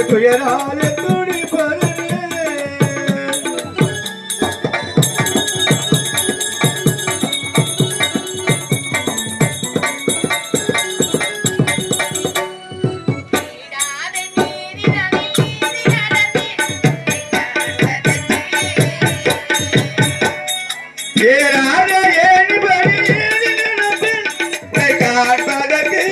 துயராலே துடி பருனே ஏறாத ஏணி படி காண்பதற்கு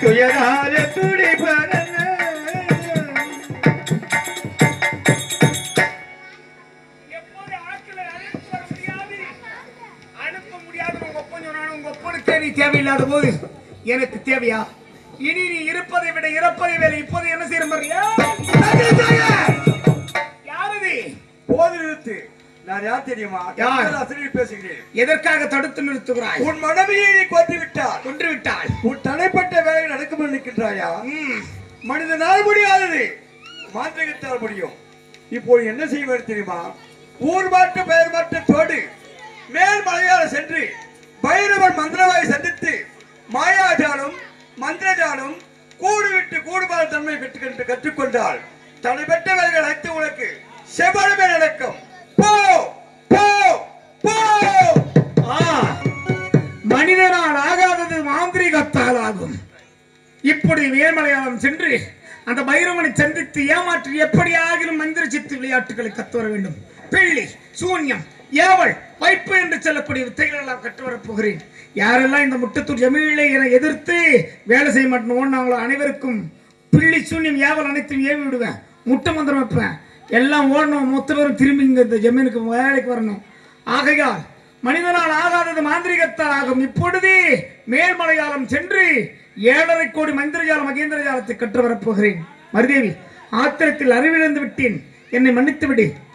துயராலே துடி பரனே எப்போது ஆட்களை அனுப்ப முடியாது உங்க ஒப்பன் சொன்னாலும் உங்க ஒப்பனுக்கே நீ தேவையில்லாத போது எனக்கு தேவையா? இனி நீ இருப்பதை விட இறப்பதை வேலை இப்போது என்ன செய்ய மாதிரியா? யாரது? போது நிறுத்து. நான் யார் தெரியுமா? யார் பேசுகிறேன். எதற்காக தடுத்து நிறுத்துகிறாய்? உன் மனைவியை நீ கொன்று விட்டாள். உன் தடைப்பட்ட வேலைகள் நடக்கும் நிற்கின்றாயா? மனிதனால் முடியாதது மாந்திரிகத்தால் முடியும். இப்போது என்ன செய்வது தெரியுமா? ஊர் மாற்று பெயர் மாற்றத்தோடு மேல் மலையாள சென்று பைரவன் மந்திரவாய் சந்தித்து மாயாஜாலும் மந்திரஜாலும் கூடு விட்டு கூடுபால் தன்மை பெற்று கற்றுக்கொண்டால் தடைப்பட்ட வேலைகள் அனைத்து உனக்கு செவ்வளமே நடக்கும். போ போ போ. மனிதனால் ஆகாதது மாந்திரிகத்தால் ஆகும். இப்படி மேல்மலையாளம் சென்று அந்த பைரவனை சந்தித்து ஏமாற்றி எப்படி ஆகிலும் மந்திர சித்து விளையாட்டுகளை கற்றுவர வேண்டும். பிள்ளி சூன்யம் ஏவல் வைப்பு என்று சொல்லக்கூடிய வித்தைகள் எல்லாம் கற்றுவரப் போகிறேன். யாரெல்லாம் இந்த முட்டத்தூர் ஜமீனிலே என எதிர்த்து வேலை செய்ய மாட்டேன் ஓடினாங்களோ அனைவருக்கும் பிள்ளி சூன்யம் ஏவல் அனைத்தும் ஏவி விடுவேன். முட்டை மந்திரம் வைப்பேன். எல்லாம் ஓடணும். மொத்த பேரும் திரும்பி இங்க இந்த ஜமீனுக்கு வேலைக்கு வரணும். ஆகையால் மனிதனால் ஆகாதது மாந்திரிகத்தால் ஆகும். இப்பொழுது மேல்மலையாளம் சென்று 7.5 கோடி மந்திரஜால மகேந்திர ஜாலத்தை கற்று வரப்போகிறேன். மருதேவி, ஆத்திரத்தில் அறிவிழந்து விட்டேன், என்னை மன்னித்து விடு.